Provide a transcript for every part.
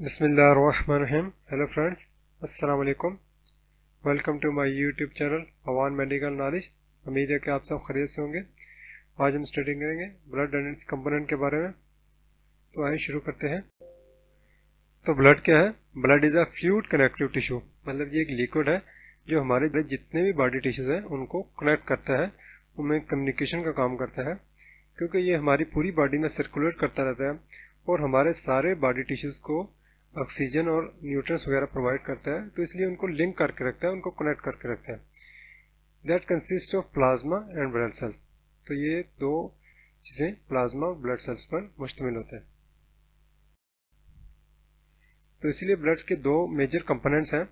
बिस्मिल्लाहिर्रहमानिर्रहीम। Hello friends, अस्सलाम वालेकुम। Welcome to my YouTube channel Awan medical knowledge. उम्मीद है कि आप सब खैरियत से होंगे। आज हम स्टडी करेंगे ब्लड एंड इट्स कंपोनेंट के बारे में। तो आइए शुरू करते हैं। तो ब्लड क्या है? Blood is a fluid connective tissue, मतलब ये एक लिक्विड है जो हमारे जितने भी बॉडी टिश्यूज हैं उनको कनेक्ट करता है, उनमें कम्युनिकेशन का काम करता है। क्योंकि ये हमारी पूरी बॉडी में सर्कुलेट करता रहता है और हमारे सारे बॉडी टिश्यूज को ऑक्सीजन और न्यूट्रिएंट्स वगैरह प्रोवाइड करता है, तो इसलिए उनको लिंक करके रखता है, उनको कनेक्ट करके रखता है। That consist of plasma and blood cell. तो ये दो चीज़ें प्लाज्मा और ब्लड सेल्स पर मुश्तमिल होता है। तो इसीलिए ब्लड के दो मेजर कंपोनेंट्स हैं,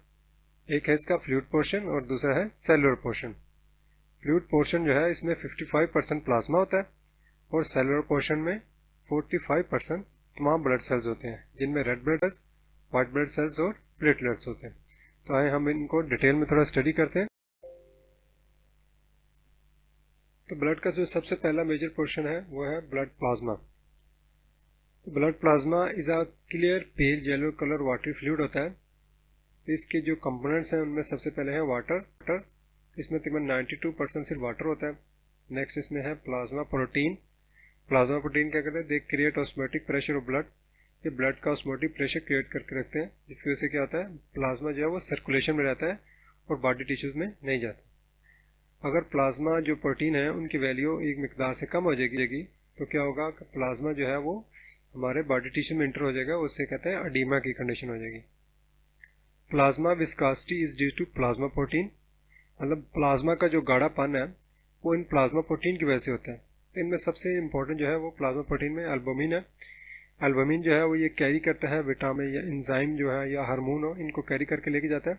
एक है इसका फ्लूइड पोर्शन और दूसरा है सेलुलर पोर्शन। फ्लूइड पोर्शन जो है इसमें 55% प्लाज्मा होता है और सेलुलर पोर्शन में 45% तमाम ब्लड सेल्स होते हैं, जिनमें red blood cells, white blood cells और प्लेटलेट्स होते हैं। तो आए हम इनको डिटेल में थोड़ा स्टडी करते हैं। तो ब्लड का जो सबसे पहला मेजर पोर्शन है वो है ब्लड प्लाज्मा। तो blood plasma is a clear pale yellow colour watery fluid होता है। तो इसके जो कंपोनेंट्स हैं उनमें सबसे पहले है वाटर। इसमें तकरीबन 92% सिर्फ वाटर होता है। नेक्स्ट इसमें है प्लाज्मा प्रोटीन। प्लाज्मा प्रोटीन क्या करते हैं? They create osmotic pressure of blood. ये ब्लड का ऑस्मोटिक प्रेशर क्रिएट करके रखते हैं, जिसकी वजह से क्या होता है, प्लाज्मा जो है वो सर्कुलेशन में रहता है और बॉडी टिश्यूज में नहीं जाता। अगर प्लाज्मा जो प्रोटीन है उनकी वैल्यू एक मिकदार से कम हो जाएगी तो क्या होगा कि प्लाज्मा जो है वो हमारे बॉडी टिश्यू में इंटर हो जाएगा, उससे कहते हैं अडीमा की कंडीशन हो जाएगी। Plasma viscosity is due to plasma protein, मतलब प्लाज्मा का जो गाढ़ापन है वो इन प्लाज्मा प्रोटीन की वजह से होता है। तो इनमें सबसे इंपॉर्टेंट जो है वो प्लाज्मा प्रोटीन में एल्बुमिन है। एल्बुमिन जो है वो ये कैरी करता है विटामिन या एंजाइम जो है या हार्मोन हो, इनको कैरी करके लेके जाता है।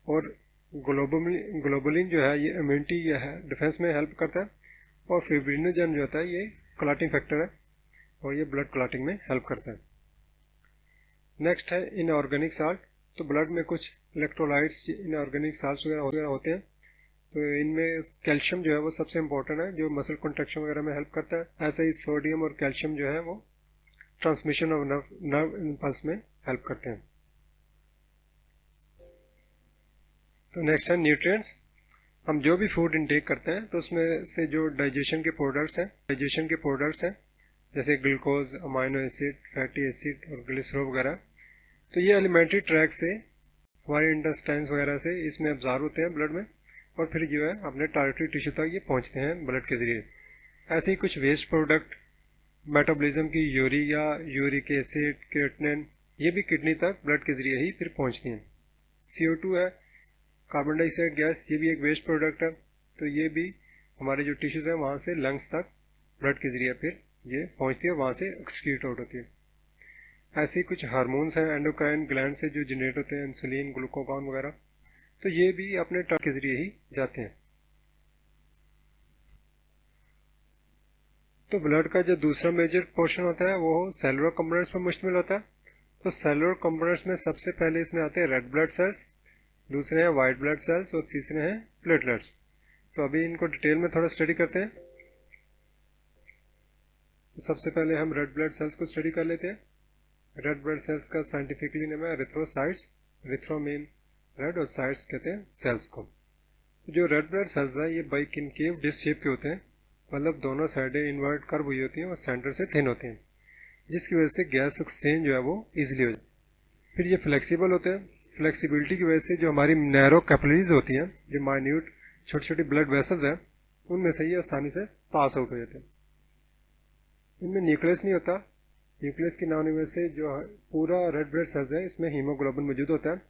और ग्लोबुलिन जो है ये इम्यूनिटी या है डिफेंस में हेल्प करता है। और फिब्रिनोजन जो होता है ये क्लॉटिंग फैक्टर है और ये ब्लड क्लॉटिंग में हेल्प करता है। नेक्स्ट है इनऑर्गेनिक साल्ट। तो ब्लड में कुछ इलेक्ट्रोलाइट्स इनऑर्गेनिक साल्ट वगैरह होते हैं। तो इनमें कैल्शियम जो है वो सबसे इंपॉर्टेंट है, जो मसल कंट्रैक्शन वगैरह में हेल्प करता है। ऐसे ही सोडियम और कैल्शियम जो है वो ट्रांसमिशन ऑफ नर्व इम्पल्स में हेल्प करते हैं। तो नेक्स्ट है न्यूट्रिएंट्स। हम जो भी फूड इनटेक करते हैं तो उसमें से जो डाइजेशन के प्रोडक्ट्स हैं जैसे glucose, amino acid, fatty acid और ग्लिसरॉल वगैरह, तो ये एलिमेंट्री ट्रैक से हमारे इंटेस्टाइन्स वगैरह से इसमें अब्जॉर्ब होते हैं ब्लड में और फिर जो है अपने टारगेटेड टिश्यू तक ये पहुंचते हैं ब्लड के जरिए। ऐसे ही कुछ वेस्ट प्रोडक्ट मेटाबॉलिज्म की यूरिया, यूरिक एसिड, क्रिएटिनिन, ये भी किडनी तक ब्लड के जरिए ही फिर पहुंचती हैं। CO2 है, कार्बन डाइऑक्साइड गैस, ये भी एक वेस्ट प्रोडक्ट है। तो ये भी हमारे जो टिश्यूज हैं वहाँ से लंग्स तक ब्लड के जरिए फिर ये पहुँचती है, वहाँ से एक्सक्रीट आउट होती है। ऐसे ही कुछ हार्मोन्स हैं एंडोक्राइन ग्लैंड से जो जनरेट होते हैं, इंसुलिन, ग्लूकागॉन वगैरह, तो ये भी अपने ट्रक के जरिए ही जाते हैं। तो ब्लड का जो दूसरा मेजर पोर्शन होता है वो सेलुलर कंपोनेंट्स पर मुश्तमिल होता है। तो सेलुलर कंपोनेंट्स में सबसे पहले इसमें आते हैं रेड ब्लड सेल्स, दूसरे हैं वाइट ब्लड सेल्स और तीसरे हैं प्लेटलेट्स। तो अभी इनको डिटेल में थोड़ा स्टडी करते हैं। तो सबसे पहले हम रेड ब्लड सेल्स को स्टडी कर लेते हैं। रेड ब्लड सेल्स का साइंटिफिकली नेम है एरिथ्रोसाइट्स। एरिथ्रो मीन रेड और साइट्स कहते हैं सेल्स को। तो जो रेड ब्लड सेल्स है ये बाइकनकेव डिस्क शेप के होते हैं, मतलब दोनों साइडें इन्वर्ट कर्व हुई होती हैं और सेंटर से थिन होते हैं, जिसकी वजह से गैस एक्सचेंज जो है वो इजीली हो जाए। फिर ये फ्लेक्सिबल होते हैं। फ्लेक्सिबिलिटी की वजह से जो हमारी नैरो कैपिलरीज होती हैं, जो माइन्यूट छोटी छोटी ब्लड वेसल्स हैं, उनमें से ये आसानी से पास आउट हो जाते हैं। इनमें न्यूक्लियस नहीं होता। न्यूक्लियस की ना होने की वजह से जो पूरा रेड ब्लड सेल्स है इसमें हीमोग्लोबिन मौजूद होता है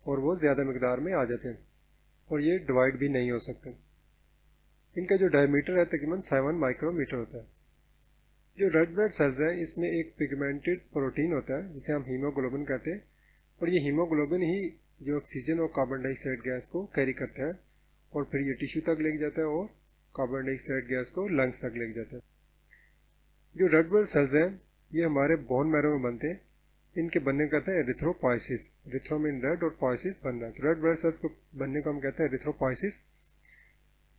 और वो ज़्यादा मकदार में आ जाते हैं और ये डिवाइड भी नहीं हो सकते। इनका जो डायमीटर है तकरीबन 7 माइक्रोमीटर होता है। जो रेड ब्लड सेल्स है इसमें एक पिगमेंटेड प्रोटीन होता है जिसे हम हीमोग्लोबिन कहते हैं, और ये हीमोग्लोबिन ही जो ऑक्सीजन और कार्बन डाइऑक्साइड गैस को कैरी करता है और फिर ये टिश्यू तक लेके जाता है और कार्बन डाइऑक्साइड गैस को लंग्स तक लेके जाता है। जो रेड ब्लड सेल्स हैं ये हमारे बोन मैरो में बनते हैं। इनके बनने को कहते हैं एरिथ्रोपोइसिस। एरिथ्रो मीन रेड और पोइसिस बनना, तो रेड ब्लड सेल्स को बनने को हम कहते हैं एरिथ्रोपोइसिस।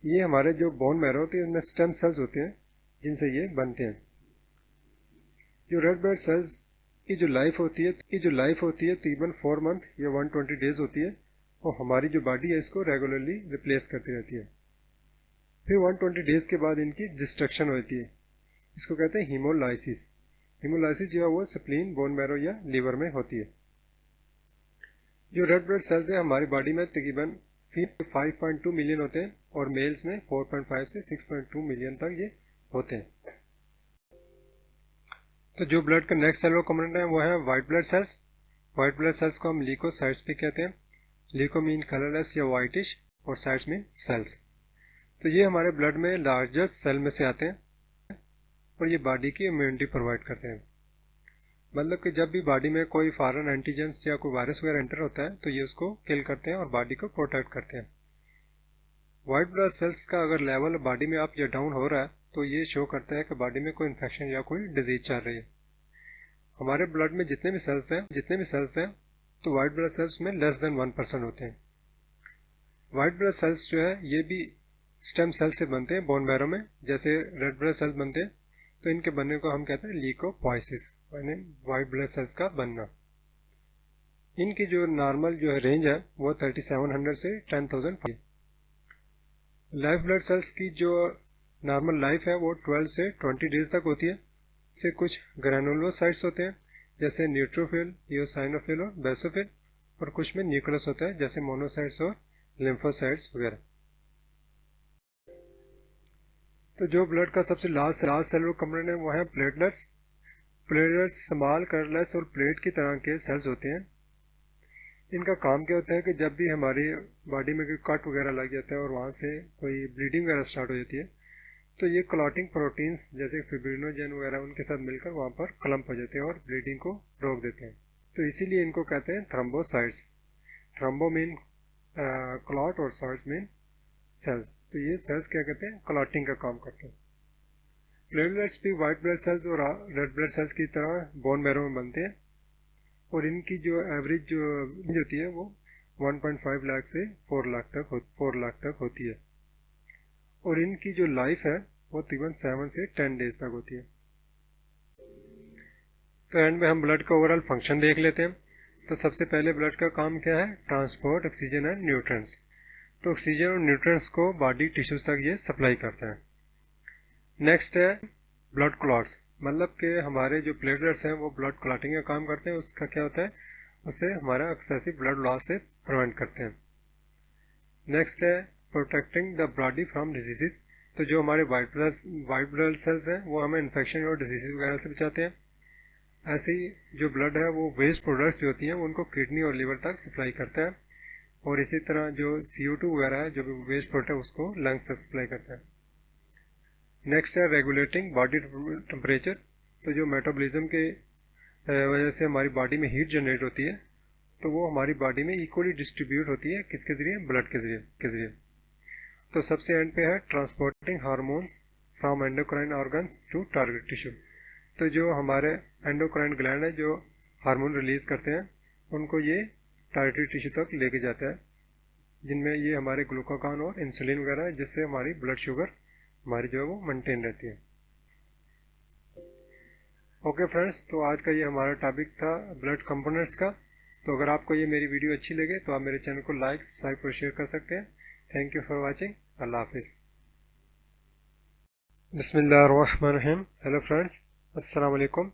ये हमारे जो बोन मैरो होते हैं उनमें स्टेम सेल्स होते हैं जिनसे ये बनते हैं। जो रेड ब्लड सेल्स की जो लाइफ होती है तकरीबन 4 मंथ या 120 डेज होती है, और हमारी जो बॉडी है इसको रेगुलरली रिप्लेस करती रहती है। फिर 120 डेज के बाद इनकी डिस्ट्रक्शन होती है, इसको कहते हैं हीमोलाइसिस। हीमोलाइसिस जो है वो स्प्लीन, बोन मैरो या लीवर में होती है। जो रेड ब्लड सेल्स है हमारी बॉडी में तकरीबन 5.2 मिलियन होते हैं, और मेल्स में 4.5 से 6.2 मिलियन तक ये होते हैं। तो जो ब्लड का नेक्स्ट सेलुलर कंपोनेंट है वो है white blood cells. White blood cells को हम ल्यूकोसाइट्स भी कहते हैं। ल्यूको मीन कलरलेस या वाइटिश, और साइट्स मीन सेल्स। तो ये हमारे ब्लड में लार्जेस्ट सेल में से आते हैं, और ये बॉडी की इम्यूनिटी प्रोवाइड करते हैं। मतलब कि जब भी बॉडी में कोई फॉरेन एंटीजेंस या कोई वायरस वगैरह एंटर होता है तो ये उसको किल करते हैं और बॉडी को प्रोटेक्ट करते हैं। वाइट ब्लड सेल्स का अगर लेवल बॉडी में अप या डाउन हो रहा है तो ये शो करता है कि बॉडी में कोई इन्फेक्शन या कोई डिजीज चल रही है। हमारे ब्लड में जितने भी सेल्स हैं तो वाइट ब्लड सेल्स में लेस देन 1% होते हैं। वाइट ब्लड सेल्स जो है ये भी स्टेम सेल से बनते हैं बोन मैरो में, जैसे रेड ब्लड सेल्स बनते हैं। तो इनके बनने को हम कहते हैं ल्यूकोपोइसिस, यानी वाइट ब्लड सेल्स का बनना। इनकी जो नॉर्मल जो है रेंज है वो 3700 से 10,000। लाइफ ब्लड सेल्स की जो नॉर्मल लाइफ है वो 12 से 20 डेज तक होती है। इससे कुछ ग्रैनुलोसाइट्स होते हैं जैसे न्यूट्रोफिल, इओसाइनोफिल और बेसोफिल, और कुछ में न्यूक्लियस होता है जैसे मोनोसाइट्स और लिम्फोसाइट्स वगैरह। तो जो ब्लड का सबसे लास्ट सेलुलर कंपोनेंट है वो है प्लेटलेट्स। प्लेटलेट्स स्मॉल कलरलेस और प्लेट की तरह के सेल्स होते हैं। इनका काम क्या होता है कि जब भी हमारी बॉडी में कोई कट वगैरह लग जाता है और वहाँ से कोई ब्लीडिंग वगैरह स्टार्ट हो जाती है तो ये क्लॉटिंग प्रोटीन्स जैसे फिब्रिनोजेन वगैरह उनके साथ मिलकर वहाँ पर क्लम्प हो जाते हैं और ब्लीडिंग को रोक देते हैं। तो इसीलिए इनको कहते हैं थ्रोम्बोसाइट्स। थ्रोम्बो मीन क्लॉट और साइट्स मीन सेल। तो ये सेल्स क्या कहते हैं, क्लॉटिंग का काम करते हैं। प्लेटलेट्स भी वाइट ब्लड सेल्स और रेड ब्लड सेल्स की तरह बोन मैरो में बनते हैं, और इनकी जो एवरेज जो रेंज होती है वो 1.5 लाख से 4 लाख तक होती है, और इनकी जो लाइफ है वो तकरीबन 7 से 10 डेज तक होती है। तो एंड में हम ब्लड का ओवरऑल फंक्शन देख लेते हैं। तो सबसे पहले ब्लड का काम क्या है, ट्रांसपोर्ट ऑक्सीजन एंड न्यूट्रिएंट्स। तो ऑक्सीजन और न्यूट्रिएंट्स को बॉडी टिश्यूज तक ये सप्लाई करता है। नेक्स्ट है ब्लड क्लॉट्स, मतलब कि हमारे जो प्लेटलेट्स हैं वो ब्लड क्लॉटिंग का काम करते हैं। उसका क्या होता है, उससे हमारा एक्सेसिव ब्लड लॉस से प्रिवेंट करते हैं। नेक्स्ट है protecting the body from diseases. तो जो हमारे वाइट ब्लड सेल्स हैं वो हमें इन्फेक्शन और डिजीज वगैरह से बचाते हैं। ऐसे ही जो ब्लड है वो वेस्ट प्रोडक्ट्स जो होती हैं उनको किडनी और लिवर तक सप्लाई करता है, और इसी तरह जो CO2 वगैरह है जो भी वेस्ट प्रोडक्ट है उसको लंग्स तक सप्लाई करता है। नेक्स्ट है रेगुलेटिंग बॉडी टेम्परेचर। तो जो मेटाबॉलिज्म के वजह से हमारी बॉडी में हीट जनरेट होती है तो वो हमारी बॉडी में इक्वली डिस्ट्रीब्यूट होती है, किसके ज़रिए, ब्लड के ज़रिए। तो सबसे एंड पे है transporting hormones from endocrine organs to target tissue. तो जो हमारे एंडोक्राइन ग्लैंड है जो हार्मोन रिलीज करते हैं उनको ये टारगेट टिश्यू तक लेके जाता है, जिनमें ये हमारे ग्लूकागॉन और इंसुलिन वगैरह है, जिससे हमारी ब्लड शुगर हमारी जो है वो मेंटेन रहती है। ओके फ्रेंड्स, तो आज का ये हमारा टॉपिक था ब्लड कंपोनेंट्स का। तो अगर आपको ये मेरी वीडियो अच्छी लगे तो आप मेरे चैनल को लाइक, सब्सक्राइब और शेयर कर सकते हैं। Thank you for watching. अल्लाह हाफिज़। बिस्मिल्लाहिर्रहमानिर्रहीम। हेलो फ्रेंड्स, अस्सलाम वालेकुम।